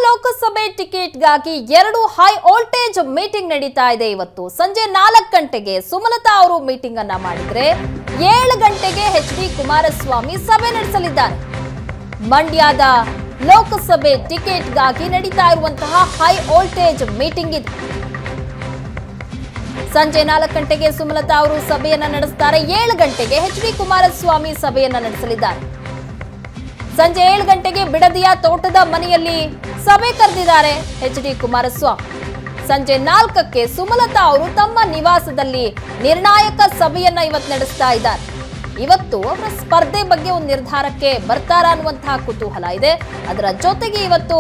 ಲೋಕಸಭೆ ಟಿಕೆಟ್ಗಾಗಿ 2 high voltage meeting ನಡೀತಾ ಇದೆ. ಇವತ್ತು ಸಂಜೆ 4 ಗಂಟೆಗೆ ಸುಮಲತಾ ಅವರು ಮೀಟಿಂಗ್ ಅನ್ನ ಮಾಡಿದ್ರೆ 7 ಗಂಟೆಗೆ ಎಚ್.ಡಿ. ಕುಮಾರಸ್ವಾಮಿ ಸಭೆ ನಡೆಸಲಿದ್ದಾರೆ. ಮಂಡ್ಯದ ಲೋಕಸಭೆ ಟಿಕೆಟ್ಗಾಗಿ ನಡೀತಾ ಇರುವಂತಹ ಹೈ ವೋಲ್ಟೇಜ್ ಮೀಟಿಂಗ್ ಇದು. ಸಂಜೆ 4 ಗಂಟೆಗೆ ಸುಮಲತಾ ಅವರು ಸಭೆಯನ್ನ ನಡೆಸುತ್ತಾರೆ. 7 ಗಂಟೆಗೆ ಎಚ್.ಡಿ. ಕುಮಾರಸ್ವಾಮಿ ಸಭೆಯನ್ನ ನಡೆಸಲಿದ್ದಾರೆ. ಸಂಜೆ 7 ಗಂಟೆಗೆ ಬಿಡದಿಯ ತೋಟದ ಮನೆಯಲ್ಲಿ ಸಭೆ ಕರೆದಿದ್ದಾರೆ ಎಚ್.ಡಿ. ಕುಮಾರಸ್ವಾಮಿ. ಸಂಜೆ 4ಕ್ಕೆ ಸುಮಲತಾ ಅವರು ತಮ್ಮ ನಿವಾಸದಲ್ಲಿ ನಿರ್ಣಾಯಕ ಸಭೆಯನ್ನ ಇವತ್ತು ನಡೆಸ್ತಾ ಇದ್ದಾರೆ. ಇವತ್ತು ಅವರ ಸ್ಪರ್ಧೆ ಬಗ್ಗೆ ಒಂದು ನಿರ್ಧಾರಕ್ಕೆ ಬರ್ತಾರಾ ಅನ್ನುವಂತಹ ಕುತೂಹಲ ಇದೆ. ಅದರ ಜೊತೆಗೆ ಇವತ್ತು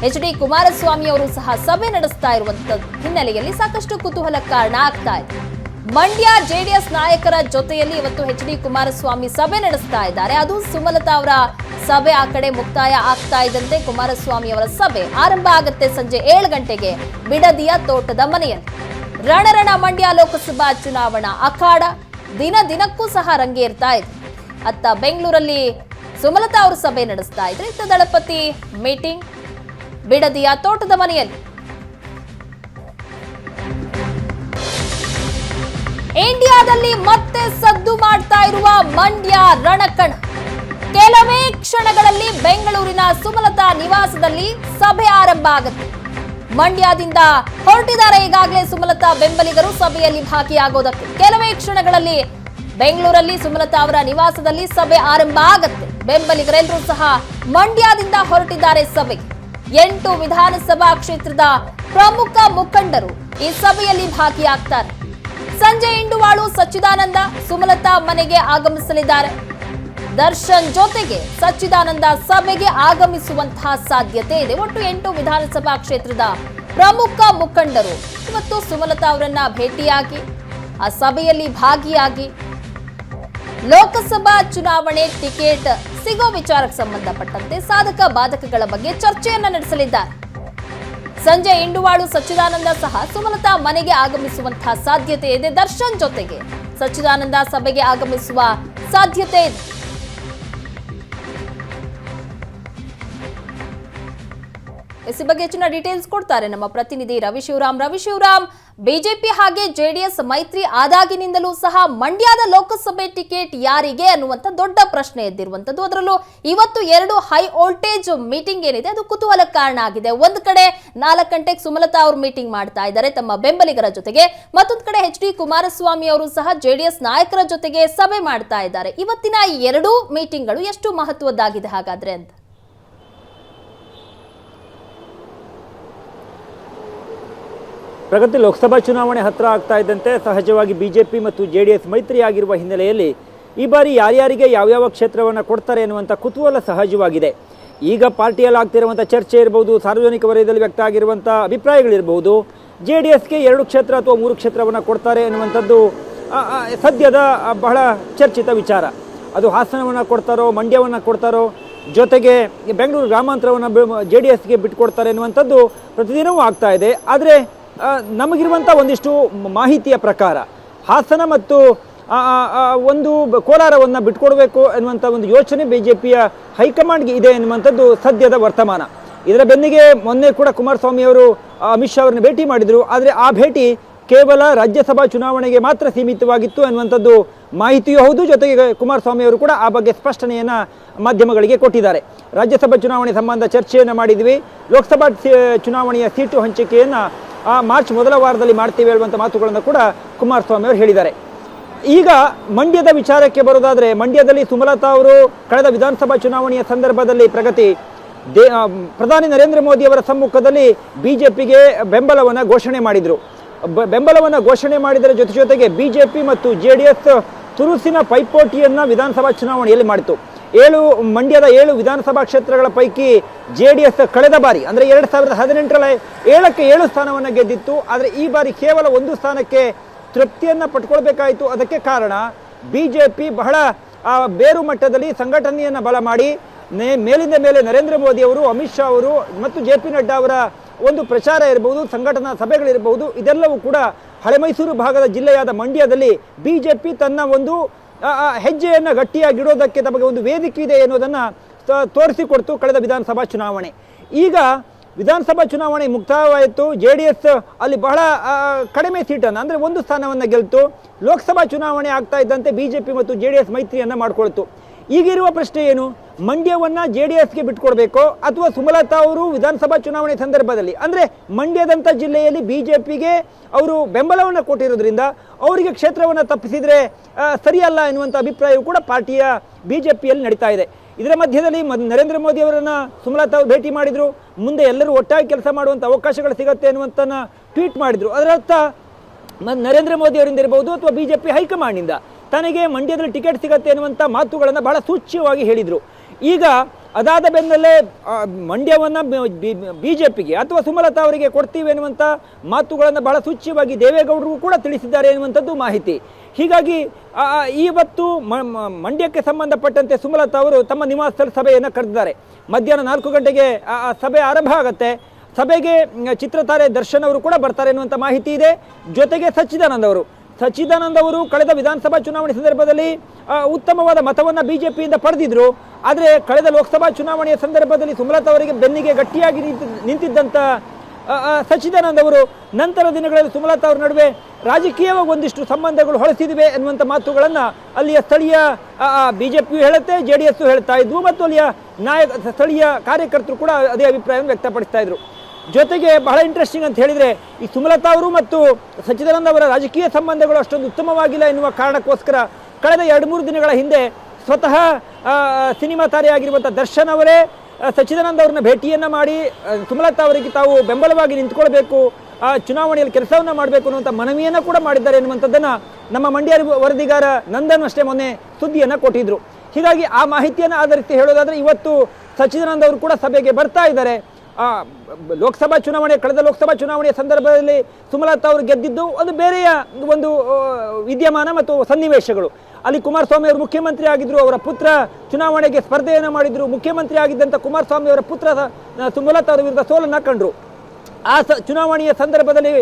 ಎಚ್.ಡಿ. ಕುಮಾರಸ್ವಾಮಿ ಅವರು ಸಹ ಸಭೆ ನಡೆಸ್ತಾ ಇರುವಂತ ಹಿನ್ನೆಲೆಯಲ್ಲಿ ಸಾಕಷ್ಟು ಕುತೂಹಲ ಕಾರಣ ಆಗ್ತಾ ಇದೆ. ಮಂಡ್ಯ ಜೆಡಿಎಸ್ ನಾಯಕರ ಜೊತೆಯಲ್ಲಿ ಇವತ್ತು ಎಚ್.ಡಿ. ಕುಮಾರಸ್ವಾಮಿ ಸಭೆ ನಡೆಸ್ತಾ ಇದ್ದಾರೆ. ಅದು ಸುಮಲತಾ ಅವರ ಸಭೆ ಆ ಕಡೆ ಮುಕ್ತಾಯ ಆಗ್ತಾ ಇದ್ದಂತೆ ಕುಮಾರಸ್ವಾಮಿ ಅವರ ಸಭೆ ಆರಂಭ ಆಗುತ್ತೆ. ಸಂಜೆ 7 ಗಂಟೆಗೆ ಬಿಡದಿಯ ತೋಟದ ಮನೆಯಲ್ಲಿ ರಣರಣ ಮಂಡ್ಯ ಲೋಕಸಭಾ ಚುನಾವಣಾ ಅಖಾಡ ದಿನಕ್ಕೂ ಸಹ ರಂಗೇರ್ತಾ ಇದೆ. ಅತ್ತ ಬೆಂಗಳೂರಲ್ಲಿ ಸುಮಲತಾ ಅವರು ಸಭೆ ನಡೆಸ್ತಾ ಇದ್ರೆ, ಇತ್ತ ದಳಪತಿ ಮೀಟಿಂಗ್ ಬಿಡದಿಯ ತೋಟದ ಮನೆಯಲ್ಲಿ. ಇಂಡಿಯಾದಲ್ಲಿ ಮತ್ತೆ ಸದ್ದು ಮಾಡ್ತಾ ಇರುವ ಮಂಡ್ಯ ರಣಕಣ. ಕೆಲವೇ ಕ್ಷಣಗಳಲ್ಲಿ ಬೆಂಗಳೂರಿನ ಸುಮಲತಾ ನಿವಾಸದಲ್ಲಿ ಸಭೆ ಆರಂಭ ಆಗುತ್ತೆ. ಮಂಡ್ಯದಿಂದ ಹೊರಟಿದ್ದಾರೆ ಈಗಾಗಲೇ ಸುಮಲತಾ ಬೆಂಬಲಿಗರು ಸಭೆಯಲ್ಲಿ ಭಾಗಿಯಾಗೋದಕ್ಕೆ. ಕೆಲವೇ ಕ್ಷಣಗಳಲ್ಲಿ ಬೆಂಗಳೂರಲ್ಲಿ ಸುಮಲತಾ ಅವರ ನಿವಾಸದಲ್ಲಿ ಸಭೆ ಆರಂಭ ಆಗುತ್ತೆ. ಬೆಂಬಲಿಗರೆಲ್ಲರೂ ಸಹ ಮಂಡ್ಯದಿಂದ ಹೊರಟಿದ್ದಾರೆ ಸಭೆಗೆ. 8 ವಿಧಾನಸಭಾ ಕ್ಷೇತ್ರದ ಪ್ರಮುಖ ಮುಖಂಡರು ಈ ಸಭೆಯಲ್ಲಿ ಭಾಗಿಯಾಗ್ತಾರೆ. ಸಂಜೆ ಇಂಡುವಾಳು ಸಚ್ಚಿದಾನಂದ ಸುಮಲತಾ ಮನೆಗೆ ಆಗಮಿಸಲಿದ್ದಾರೆ. ದರ್ಶನ್ ಜೊತೆಗೆ ಸಚ್ಚಿದಾನಂದ ಸಭೆಗೆ ಆಗಮಿಸುವಂತಹ ಸಾಧ್ಯತೆ ಇದೆ. ಒಟ್ಟು 8 ವಿಧಾನಸಭಾ ಕ್ಷೇತ್ರದ ಪ್ರಮುಖ ಮುಖಂಡರು ಇವತ್ತು ಸುಮಲತಾ ಅವರನ್ನ ಭೇಟಿಯಾಗಿ ಆ ಸಭೆಯಲ್ಲಿ ಭಾಗಿಯಾಗಿ ಲೋಕಸಭಾ ಚುನಾವಣೆ ಟಿಕೆಟ್ ಸಿಗೋ ವಿಚಾರಕ್ಕೆ ಸಂಬಂಧಪಟ್ಟಂತೆ ಸಾಧಕ ಬಾಧಕಗಳ ಬಗ್ಗೆ ಚರ್ಚೆಯನ್ನ ನಡೆಸಲಿದ್ದಾರೆ. ಸಂಜೆ ಇಂಡುವಾಳು ಸಚ್ಚಿದಾನಂದ ಸಹ ಸುಮಲತಾ ಮನೆಗೆ ಆಗಮಿಸುವಂತಹ ಸಾಧ್ಯತೆ ಇದೆ. ದರ್ಶನ್ ಜೊತೆಗೆ ಸಚ್ಚಿದಾನಂದ ಸಭೆಗೆ ಆಗಮಿಸುವ ಸಾಧ್ಯತೆ ಇದೆ. ಈ ಬಗ್ಗೆ ಹೆಚ್ಚಿನ ಡೀಟೇಲ್ಸ್ ಕೊಡ್ತಾರೆ ನಮ್ಮ ಪ್ರತಿನಿಧಿ ರವಿಶಿವರಾಮ್. ಬಿಜೆಪಿ ಹಾಗೆ ಜೆಡಿಎಸ್ ಮೈತ್ರಿ ಆದಾಗಿನಿಂದಲೂ ಸಹ ಮಂಡ್ಯದ ಲೋಕಸಭೆ ಟಿಕೆಟ್ ಯಾರಿಗೆ ಅನ್ನುವಂತ ದೊಡ್ಡ ಪ್ರಶ್ನೆ ಎದ್ದಿರುವಂತದ್ದು. ಅದರಲ್ಲೂ ಇವತ್ತು 2 ಹೈ ವೋಲ್ಟೇಜ್ ಮೀಟಿಂಗ್ ಏನಿದೆ ಅದು ಕುತೂಹಲ ಕಾರಣ ಆಗಿದೆ. ಒಂದ್ ಕಡೆ 4 ಗಂಟೆಗೆ ಸುಮಲತಾ ಅವರು ಮೀಟಿಂಗ್ ಮಾಡ್ತಾ ಇದ್ದಾರೆ ತಮ್ಮ ಬೆಂಬಲಿಗರ ಜೊತೆಗೆ. ಮತ್ತೊಂದು ಕಡೆ ಎಚ್.ಡಿ. ಕುಮಾರಸ್ವಾಮಿ ಅವರು ಸಹ ಜೆಡಿಎಸ್ ನಾಯಕರ ಜೊತೆಗೆ ಸಭೆ ಮಾಡ್ತಾ ಇದ್ದಾರೆ. ಇವತ್ತಿನ ಈ 2 ಮೀಟಿಂಗ್ಗಳು ಎಷ್ಟು ಮಹತ್ವದ್ದಾಗಿದೆ ಹಾಗಾದ್ರೆ ಅಂತ? ಪ್ರಗತಿ, ಲೋಕಸಭಾ ಚುನಾವಣೆ ಹತ್ತಿರ ಆಗ್ತಾ ಇದ್ದಂತೆ ಸಹಜವಾಗಿ ಬಿಜೆಪಿ ಮತ್ತು ಜೆಡಿಎಸ್ ಮೈತ್ರಿ ಆಗಿರುವ ಹಿನ್ನೆಲೆಯಲ್ಲಿ ಈ ಬಾರಿ ಯಾರ್ಯಾರಿಗೆ ಯಾವ್ಯಾವ ಕ್ಷೇತ್ರವನ್ನು ಕೊಡ್ತಾರೆ ಎನ್ನುವಂಥ ಕುತೂಹಲ ಸಹಜವಾಗಿದೆ. ಈಗ ಪಾರ್ಟಿಯಲ್ಲಿ ಆಗ್ತಿರುವಂಥ ಚರ್ಚೆ ಇರಬಹುದು, ಸಾರ್ವಜನಿಕ ವಲಯದಲ್ಲಿ ವ್ಯಕ್ತ ಆಗಿರುವಂಥ ಅಭಿಪ್ರಾಯಗಳಿರಬಹುದು. ಜೆಡಿಎಸ್ಗೆ 2 ಕ್ಷೇತ್ರ ಅಥವಾ 3 ಕ್ಷೇತ್ರವನ್ನು ಕೊಡ್ತಾರೆ ಎನ್ನುವಂಥದ್ದು ಸದ್ಯದ ಬಹಳ ಚರ್ಚಿತ ವಿಚಾರ. ಅದು ಹಾಸನವನ್ನು ಕೊಡ್ತಾರೋ, ಮಂಡ್ಯವನ್ನು ಕೊಡ್ತಾರೋ, ಜೊತೆಗೆ ಬೆಂಗಳೂರು ಗ್ರಾಮಾಂತರವನ್ನು ಜೆಡಿಎಸ್ಗೆ ಬಿಟ್ಟುಕೊಡ್ತಾರೆ ಎನ್ನುವಂಥದ್ದು ಪ್ರತಿದಿನವೂ ಆಗ್ತಾ ಇದೆ. ಆದರೆ ನಮಗಿರುವಂಥ ಒಂದಿಷ್ಟು ಮಾಹಿತಿಯ ಪ್ರಕಾರ ಹಾಸನ ಮತ್ತು ಒಂದು ಕೋಲಾರವನ್ನು ಬಿಟ್ಕೊಡ್ಬೇಕು ಎನ್ನುವಂಥ ಒಂದು ಯೋಚನೆ ಬಿಜೆಪಿಯ ಹೈಕಮಾಂಡ್ಗೆ ಇದೆ ಎನ್ನುವಂಥದ್ದು ಸದ್ಯದ ವರ್ತಮಾನ. ಇದರ ಬೆನ್ನಿಗೆ ಮೊನ್ನೆ ಕೂಡ ಕುಮಾರಸ್ವಾಮಿ ಅವರು ಅಮಿತ್ ಶಾ ಅವರನ್ನು ಭೇಟಿ ಮಾಡಿದರು. ಆದರೆ ಆ ಭೇಟಿ ಕೇವಲ ರಾಜ್ಯಸಭಾ ಚುನಾವಣೆಗೆ ಮಾತ್ರ ಸೀಮಿತವಾಗಿತ್ತು ಎನ್ನುವಂಥದ್ದು ಮಾಹಿತಿಯೂ ಹೌದು. ಜೊತೆಗೆ ಕುಮಾರಸ್ವಾಮಿ ಅವರು ಕೂಡ ಆ ಬಗ್ಗೆ ಸ್ಪಷ್ಟನೆಯನ್ನು ಮಾಧ್ಯಮಗಳಿಗೆ ಕೊಟ್ಟಿದ್ದಾರೆ. ರಾಜ್ಯಸಭಾ ಚುನಾವಣೆ ಸಂಬಂಧ ಚರ್ಚೆಯನ್ನು ಮಾಡಿದ್ವಿ, ಲೋಕಸಭಾ ಚುನಾವಣೆಯ ಸೀಟು ಹಂಚಿಕೆಯನ್ನು ಮಾರ್ಚ್ ಮೊದಲ ವಾರದಲ್ಲಿ ಮಾಡ್ತೀವಿ ಹೇಳುವಂಥ ಮಾತುಗಳನ್ನು ಕೂಡ ಕುಮಾರಸ್ವಾಮಿ ಅವರು ಹೇಳಿದ್ದಾರೆ. ಈಗ ಮಂಡ್ಯದ ವಿಚಾರಕ್ಕೆ ಬರೋದಾದರೆ, ಮಂಡ್ಯದಲ್ಲಿ ಸುಮಲತಾ ಅವರು ಕಳೆದ ವಿಧಾನಸಭಾ ಚುನಾವಣೆಯ ಸಂದರ್ಭದಲ್ಲಿ ಪ್ರಧಾನಿ ನರೇಂದ್ರ ಮೋದಿ ಅವರ ಸಮ್ಮುಖದಲ್ಲಿ ಬಿಜೆಪಿಗೆ ಬೆಂಬಲವನ್ನು ಘೋಷಣೆ ಮಾಡಿದರು. ಬೆಂಬಲವನ್ನು ಘೋಷಣೆ ಮಾಡಿದರ ಜೊತೆಗೆ ಬಿಜೆಪಿ ಮತ್ತು ಜೆಡಿಎಸ್ ತುರುಸಿನ ಪೈಪೋಟಿಯನ್ನು ವಿಧಾನಸಭಾ ಚುನಾವಣೆಯಲ್ಲಿ ಮಾಡಿತು. ಮಂಡ್ಯದ 7 ವಿಧಾನಸಭಾ ಕ್ಷೇತ್ರಗಳ ಪೈಕಿ ಜೆಡಿಎಸ್ ಕಳೆದ ಬಾರಿ ಅಂದರೆ 2018ರಲ್ಲಿ 7ಕ್ಕೆ 7 ಸ್ಥಾನವನ್ನು ಗೆದ್ದಿತ್ತು. ಆದರೆ ಈ ಬಾರಿ ಕೇವಲ 1 ಸ್ಥಾನಕ್ಕೆ ತೃಪ್ತಿಯನ್ನು ಪಡ್ಕೊಳ್ಬೇಕಾಯಿತು. ಅದಕ್ಕೆ ಕಾರಣ ಬಿಜೆಪಿ ಬಹಳ ಬೇರು ಮಟ್ಟದಲ್ಲಿ ಸಂಘಟನೆಯನ್ನು ಬಲ ಮಾಡಿ ಮೇಲಿಂದ ಮೇಲೆ ನರೇಂದ್ರ ಮೋದಿ ಅವರು, ಅಮಿತ್ ಶಾ ಅವರು ಮತ್ತು ಜೆ.ಪಿ. ನಡ್ಡಾ ಅವರ ಒಂದು ಪ್ರಚಾರ ಇರಬಹುದು, ಸಂಘಟನಾ ಸಭೆಗಳಿರಬಹುದು, ಇದೆಲ್ಲವೂ ಕೂಡ ಹಳೆ ಮೈಸೂರು ಭಾಗದ ಜಿಲ್ಲೆಯಾದ ಮಂಡ್ಯದಲ್ಲಿ ಬಿಜೆಪಿ ತನ್ನ ಒಂದು ಹೆಜ್ಜೆಯನ್ನು ಗಟ್ಟಿಯಾಗಿಡೋದಕ್ಕೆ ತಮಗೆ ಒಂದು ವೇದಿಕೆ ಇದೆ ಎನ್ನುವುದನ್ನು ತೋರಿಸಿಕೊಡ್ತು ಕಳೆದ ವಿಧಾನಸಭಾ ಚುನಾವಣೆ. ಈಗ ವಿಧಾನಸಭಾ ಚುನಾವಣೆ ಮುಕ್ತಾಯವಾಯಿತು. JDS ಅಲ್ಲಿ ಬಹಳ ಕಡಿಮೆ ಸೀಟನ್ನು ಅಂದರೆ 1 ಸ್ಥಾನವನ್ನು ಗೆಲ್ತು. ಲೋಕಸಭಾ ಚುನಾವಣೆ ಆಗ್ತಾ ಇದ್ದಂತೆ BJP ಮತ್ತು JDS ಮೈತ್ರಿಯನ್ನು ಮಾಡಿಕೊಳ್ತು. ಈಗಿರುವ ಪ್ರಶ್ನೆ ಏನು, ಮಂಡ್ಯವನ್ನು JDSಗೆ ಬಿಟ್ಕೊಡ್ಬೇಕೋ ಅಥವಾ ಸುಮಲತಾ ಅವರು ವಿಧಾನಸಭಾ ಚುನಾವಣೆ ಸಂದರ್ಭದಲ್ಲಿ ಅಂದರೆ ಮಂಡ್ಯದಂಥ ಜಿಲ್ಲೆಯಲ್ಲಿ BJPಗೆ ಅವರು ಬೆಂಬಲವನ್ನು ಕೊಟ್ಟಿರೋದ್ರಿಂದ ಅವರಿಗೆ ಕ್ಷೇತ್ರವನ್ನು ತಪ್ಪಿಸಿದರೆ ಸರಿಯಲ್ಲ ಎನ್ನುವಂಥ ಅಭಿಪ್ರಾಯವು ಕೂಡ ಪಾರ್ಟಿಯ BJPಯಲ್ಲಿ ನಡೀತಾ ಇದೆ. ಇದರ ಮಧ್ಯದಲ್ಲಿ ನರೇಂದ್ರ ಮೋದಿ ಅವರನ್ನು ಸುಮಲತಾ ಅವರು ಭೇಟಿ ಮಾಡಿದರು. ಮುಂದೆ ಎಲ್ಲರೂ ಒಟ್ಟಾಗಿ ಕೆಲಸ ಮಾಡುವಂಥ ಅವಕಾಶಗಳು ಸಿಗುತ್ತೆ ಅನ್ನುವಂಥ ಟ್ವೀಟ್ ಮಾಡಿದರು. ಅದರ ಅರ್ಥ ನರೇಂದ್ರ ಮೋದಿ ಅವರಿಂದ ಇರಬಹುದು ಅಥವಾ BJP ಹೈಕಮಾಂಡ್ನಿಂದ ತನಗೆ ಮಂಡ್ಯದಲ್ಲಿ ಟಿಕೆಟ್ ಸಿಗುತ್ತೆ ಅನ್ನುವಂಥ ಮಾತುಗಳನ್ನು ಬಹಳ ಸೂಚ್ಯವಾಗಿ ಹೇಳಿದರು. ಈಗ ಅದಾದ ಬೆನ್ನಲ್ಲೇ ಮಂಡ್ಯವನ್ನು BJPಗೆ ಅಥವಾ ಸುಮಲತಾ ಅವರಿಗೆ ಕೊಡ್ತೀವಿ ಎನ್ನುವಂಥ ಮಾತುಗಳನ್ನು ಬಹಳ ಸೂಚ್ಯವಾಗಿ ದೇವೇಗೌಡರಿಗೂ ಕೂಡ ತಿಳಿಸಿದ್ದಾರೆ ಎನ್ನುವಂಥದ್ದು ಮಾಹಿತಿ. ಹೀಗಾಗಿ ಇವತ್ತು ಮಂಡ್ಯಕ್ಕೆ ಸಂಬಂಧಪಟ್ಟಂತೆ ಸುಮಲತಾ ಅವರು ತಮ್ಮ ನಿವಾಸದಲ್ಲಿ ಸಭೆಯನ್ನು ಕರೆದಿದ್ದಾರೆ. ಮಧ್ಯಾಹ್ನ 4 ಗಂಟೆಗೆ ಸಭೆ ಆರಂಭ ಆಗುತ್ತೆ. ಸಭೆಗೆ ಚಿತ್ರತಾರೆ ದರ್ಶನ್ ಅವರು ಕೂಡ ಬರ್ತಾರೆ ಎನ್ನುವಂಥ ಮಾಹಿತಿ ಇದೆ. ಜೊತೆಗೆ ಸಚ್ಚಿದಾನಂದ್ ಅವರು ಕಳೆದ ವಿಧಾನಸಭಾ ಚುನಾವಣೆ ಸಂದರ್ಭದಲ್ಲಿ ಉತ್ತಮವಾದ ಮತವನ್ನು BJPಯಿಂದ ಪಡೆದಿದ್ರು. ಆದರೆ ಕಳೆದ ಲೋಕಸಭಾ ಚುನಾವಣೆಯ ಸಂದರ್ಭದಲ್ಲಿ ಸುಮಲತಾ ಅವರಿಗೆ ಬೆನ್ನಿಗೆ ಗಟ್ಟಿಯಾಗಿ ನಿಂತಿದ್ದಂಥ ಸಚ್ಚಿದಾನಂದ್ ಅವರು ನಂತರ ದಿನಗಳಲ್ಲಿ ಸುಮಲತಾ ಅವರ ನಡುವೆ ರಾಜಕೀಯವಾಗಿ ಒಂದಿಷ್ಟು ಸಂಬಂಧಗಳು ಹೊಳೆಸಿದಿವೆ ಎನ್ನುವಂಥ ಮಾತುಗಳನ್ನು ಅಲ್ಲಿಯ ಸ್ಥಳೀಯ BJP ಹೇಳುತ್ತೆ, JDS ಹೇಳ್ತಾ ಇದ್ವು ಮತ್ತು ಅಲ್ಲಿಯ ಸ್ಥಳೀಯ ಕಾರ್ಯಕರ್ತರು ಕೂಡ ಅದೇ ಅಭಿಪ್ರಾಯವನ್ನು ವ್ಯಕ್ತಪಡಿಸ್ತಾ ಇದ್ರು. ಜೊತೆಗೆ ಬಹಳ ಇಂಟ್ರೆಸ್ಟಿಂಗ್ ಅಂತ ಹೇಳಿದರೆ ಈ ಸುಮಲತಾ ಅವರು ಮತ್ತು ಸಚ್ಚಿದಾನಂದ್ ಅವರ ರಾಜಕೀಯ ಸಂಬಂಧಗಳು ಅಷ್ಟೊಂದು ಉತ್ತಮವಾಗಿಲ್ಲ ಎನ್ನುವ ಕಾರಣಕ್ಕೋಸ್ಕರ ಕಳೆದ 2-3 ದಿನಗಳ ಹಿಂದೆ ಸ್ವತಃ ಸಿನಿಮಾ ತಾರೆಯಾಗಿರುವಂಥ ದರ್ಶನ್ ಅವರೇ ಸಚ್ಚಿದಾನಂದ್ ಅವ್ರನ್ನ ಭೇಟಿಯನ್ನು ಮಾಡಿ ಸುಮಲತಾ ಅವರಿಗೆ ತಾವು ಬೆಂಬಲವಾಗಿ ನಿಂತ್ಕೊಳ್ಬೇಕು, ಚುನಾವಣೆಯಲ್ಲಿ ಕೆಲಸವನ್ನು ಮಾಡಬೇಕು ಅನ್ನುವಂಥ ಮನವಿಯನ್ನು ಕೂಡ ಮಾಡಿದ್ದಾರೆ ಎನ್ನುವಂಥದ್ದನ್ನು ನಮ್ಮ ಮಂಡ್ಯ ವರದಿಗಾರ ನಂದನ್ ಅಷ್ಟೇ ಮೊನ್ನೆ ಸುದ್ದಿಯನ್ನು ಕೊಟ್ಟಿದ್ರು. ಹೀಗಾಗಿ ಆ ಮಾಹಿತಿಯನ್ನು ಆಧರಿಸಿ ಹೇಳೋದಾದರೆ ಇವತ್ತು ಸಚ್ಚಿದಾನಂದ್ ಅವರು ಕೂಡ ಸಭೆಗೆ ಬರ್ತಾ ಇದ್ದಾರೆ. ಕಳೆದ ಲೋಕಸಭಾ ಚುನಾವಣೆಯ ಸಂದರ್ಭದಲ್ಲಿ ಸುಮಲತಾ ಅವರು ಗೆದ್ದಿದ್ದು ಅದು ಬೇರೆಯ ಒಂದು ವಿದ್ಯಮಾನ ಮತ್ತು ಸನ್ನಿವೇಶಗಳು. ಅಲ್ಲಿ ಕುಮಾರಸ್ವಾಮಿ ಅವರು ಮುಖ್ಯಮಂತ್ರಿ ಆಗಿದ್ದರು, ಅವರ ಪುತ್ರ ಚುನಾವಣೆಗೆ ಸ್ಪರ್ಧೆಯನ್ನು ಮಾಡಿದರು. ಮುಖ್ಯಮಂತ್ರಿ ಆಗಿದ್ದಂಥ ಕುಮಾರಸ್ವಾಮಿ ಅವರ ಪುತ್ರ ಸುಮಲತಾ ಅವರ ವಿರುದ್ಧ ಸೋಲನ್ನು ಕಂಡರು. ಆ ಚುನಾವಣೆಯ ಸಂದರ್ಭದಲ್ಲಿ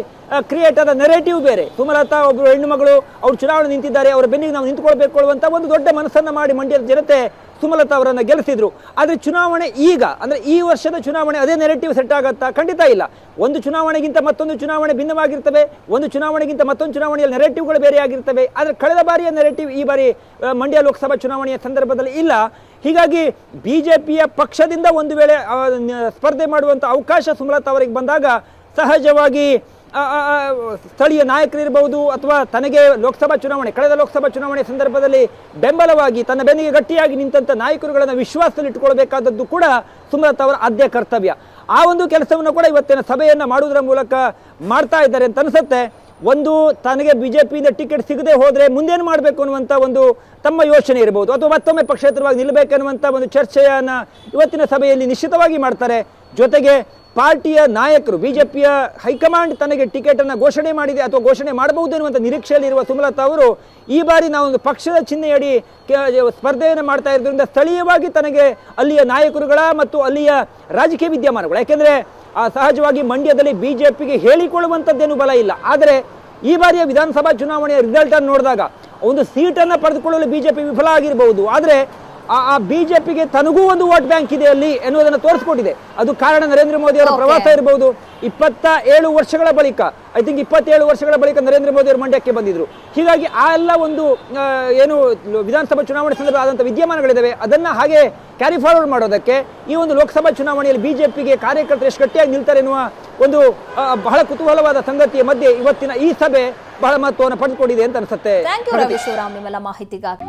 ಕ್ರಿಯೇಟ್ ಆದ ನೆರೇಟಿವ್ ಬೇರೆ. ಸುಮಲತಾ ಒಬ್ಬರು ಹೆಣ್ಣು ಮಗಳು, ಅವರು ಚುನಾವಣೆ ನಿಂತಿದ್ದಾರೆ, ಅವರ ಬೆನ್ನಿಗೆ ನಾವು ನಿಂತ್ಕೊಳ್ಬೇಕು ಅನ್ನುವಂಥ ಒಂದು ದೊಡ್ಡ ಮನಸ್ಸನ್ನು ಮಾಡಿ ಮಂಡ್ಯದ ಜನತೆ ಸುಮಲತಾ ಅವರನ್ನು ಗೆಲ್ಲಿಸಿದ್ರು. ಆದರೆ ಚುನಾವಣೆ ಈಗ ಅಂದರೆ ಈ ವರ್ಷದ ಚುನಾವಣೆ ಅದೇ ನೆರೆಟಿವ್ ಸೆಟ್ ಆಗುತ್ತಾ? ಖಂಡಿತ ಇಲ್ಲ. ಒಂದು ಚುನಾವಣೆಗಿಂತ ಮತ್ತೊಂದು ಚುನಾವಣೆ ಭಿನ್ನವಾಗಿರ್ತವೆ, ಒಂದು ಚುನಾವಣೆಗಿಂತ ಮತ್ತೊಂದು ಚುನಾವಣೆಯಲ್ಲಿ ನೆರೆಟಿವ್ಗಳು ಬೇರೆ ಆಗಿರ್ತವೆ. ಆದರೆ ಕಳೆದ ಬಾರಿಯ ನೆರೆಟಿವ್ ಈ ಬಾರಿ ಮಂಡ್ಯ ಲೋಕಸಭಾ ಚುನಾವಣೆಯ ಸಂದರ್ಭದಲ್ಲಿ ಇಲ್ಲ. ಹೀಗಾಗಿ BJPಯ ಪಕ್ಷದಿಂದ ಒಂದು ವೇಳೆ ಸ್ಪರ್ಧೆ ಮಾಡುವಂಥ ಅವಕಾಶ ಸುಮಲತಾ ಅವರಿಗೆ ಬಂದಾಗ ಸಹಜವಾಗಿ ಸ್ಥಳೀಯ ನಾಯಕರಿರಬಹುದು ಅಥವಾ ತನಗೆ ಕಳೆದ ಲೋಕಸಭಾ ಚುನಾವಣೆ ಸಂದರ್ಭದಲ್ಲಿ ಬೆಂಬಲವಾಗಿ ತನ್ನ ಬೆನ್ನಿಗೆ ಗಟ್ಟಿಯಾಗಿ ನಿಂತಹ ನಾಯಕರುಗಳನ್ನು ವಿಶ್ವಾಸದಲ್ಲಿ ಇಟ್ಟುಕೊಳ್ಬೇಕಾದದ್ದು ಕೂಡ ಸುಮಲತಾ ಅವರ ಆದ್ಯ ಕರ್ತವ್ಯ. ಆ ಒಂದು ಕೆಲಸವನ್ನು ಕೂಡ ಇವತ್ತಿನ ಸಭೆಯನ್ನು ಮಾಡುವುದರ ಮೂಲಕ ಮಾಡ್ತಾ ಇದ್ದಾರೆ ಅಂತ ಅನಿಸುತ್ತೆ. ಒಂದು ತನಗೆ BJPಯಿಂದ ಟಿಕೆಟ್ ಸಿಗದೆ ಹೋದರೆ ಮುಂದೇನು ಮಾಡಬೇಕು ಅನ್ನುವಂಥ ಒಂದು ತಮ್ಮ ಯೋಚನೆ ಇರಬಹುದು, ಅಥವಾ ಮತ್ತೊಮ್ಮೆ ಪಕ್ಷೇತರವಾಗಿ ನಿಲ್ಲಬೇಕನ್ನುವಂಥ ಒಂದು ಚರ್ಚೆಯನ್ನು ಇವತ್ತಿನ ಸಭೆಯಲ್ಲಿ ನಿಶ್ಚಿತವಾಗಿ ಮಾಡ್ತಾರೆ. ಜೊತೆಗೆ ಪಾರ್ಟಿಯ ನಾಯಕರು BJPಯ ಹೈಕಮಾಂಡ್ ತನಗೆ ಟಿಕೆಟನ್ನು ಘೋಷಣೆ ಮಾಡಿದೆ ಅಥವಾ ಘೋಷಣೆ ಮಾಡಬಹುದು ಎನ್ನುವಂಥ ನಿರೀಕ್ಷೆಯಲ್ಲಿರುವ ಸುಮಲತಾ ಅವರು ಈ ಬಾರಿ ನಾವೊಂದು ಪಕ್ಷದ ಚಿಹ್ನೆಯಡಿ ಸ್ಪರ್ಧೆಯನ್ನು ಮಾಡ್ತಾ ಇರೋದ್ರಿಂದ ಸ್ಥಳೀಯವಾಗಿ ತನಗೆ ಅಲ್ಲಿಯ ನಾಯಕರುಗಳ ಮತ್ತು ಅಲ್ಲಿಯ ರಾಜಕೀಯ ವಿದ್ಯಮಾನಗಳು, ಯಾಕೆಂದರೆ ಸಹಜವಾಗಿ ಮಂಡ್ಯದಲ್ಲಿ BJPಗೆ ಹೇಳಿಕೊಳ್ಳುವಂಥದ್ದೇನು ಬಲ ಇಲ್ಲ. ಆದರೆ ಈ ಬಾರಿಯ ವಿಧಾನಸಭಾ ಚುನಾವಣೆಯ ರಿಸಲ್ಟನ್ನು ನೋಡಿದಾಗ ಒಂದು ಸೀಟನ್ನು ಪಡೆದುಕೊಳ್ಳಲು BJP ವಿಫಲ ಆಗಿರಬಹುದು, ಆದರೆ ಆ BJPಗೆ ತನಗೂ ಒಂದು ವೋಟ್ ಬ್ಯಾಂಕ್ ಇದೆ ಅಲ್ಲಿ ಎನ್ನುವುದನ್ನು ತೋರಿಸ್ಕೊಟ್ಟಿದೆ. ಅದು ಕಾರಣ ನರೇಂದ್ರ ಮೋದಿ ಅವರ ಪ್ರವಾಸ ಇರಬಹುದು. 27 ವರ್ಷಗಳ ಬಳಿಕ, ಐ ಥಿಂಕ್ 27 ವರ್ಷಗಳ ಬಳಿಕ ನರೇಂದ್ರ ಮೋದಿ ಅವರು ಮಂಡ್ಯಕ್ಕೆ ಬಂದಿದ್ರು. ಹೀಗಾಗಿ ಆ ಎಲ್ಲ ಒಂದು ಏನು ವಿಧಾನಸಭಾ ಚುನಾವಣೆ ಸಂದರ್ಭ ಆದಂಥ ವಿದ್ಯಮಾನಗಳಿದ್ದಾವೆ, ಅದನ್ನು ಹಾಗೆ ಕ್ಯಾರಿ ಫಾರ್ವರ್ಡ್ ಮಾಡೋದಕ್ಕೆ ಈ ಒಂದು ಲೋಕಸಭಾ ಚುನಾವಣೆಯಲ್ಲಿ BJPಗೆ ಕಾರ್ಯಕರ್ತರು ಎಷ್ಟು ಗಟ್ಟಿಯಾಗಿ ನಿಲ್ತಾರೆ ಎನ್ನುವ ಒಂದು ಬಹಳ ಕುತೂಹಲವಾದ ಸಂಗತಿಯ ಮಧ್ಯೆ ಇವತ್ತಿನ ಈ ಸಭೆ ಬಹಳ ಮಹತ್ವವನ್ನು ಪಡೆದುಕೊಂಡಿದೆ ಅಂತ ಅನಿಸುತ್ತೆ. ನಿಮ್ಮೆಲ್ಲ ಮಾಹಿತಿಗಾಗಿ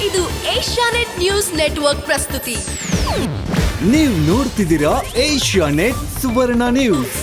ಇದು ಏಷ್ಯಾನೆಟ್ ನ್ಯೂಸ್ ನೆಟ್ವರ್ಕ್ ಪ್ರಸ್ತುತಿ. ನೀವು ನೋಡ್ತಿದ್ದೀರಾ ಏಷ್ಯಾನೆಟ್ ಸುವರ್ಣ ನ್ಯೂಸ್.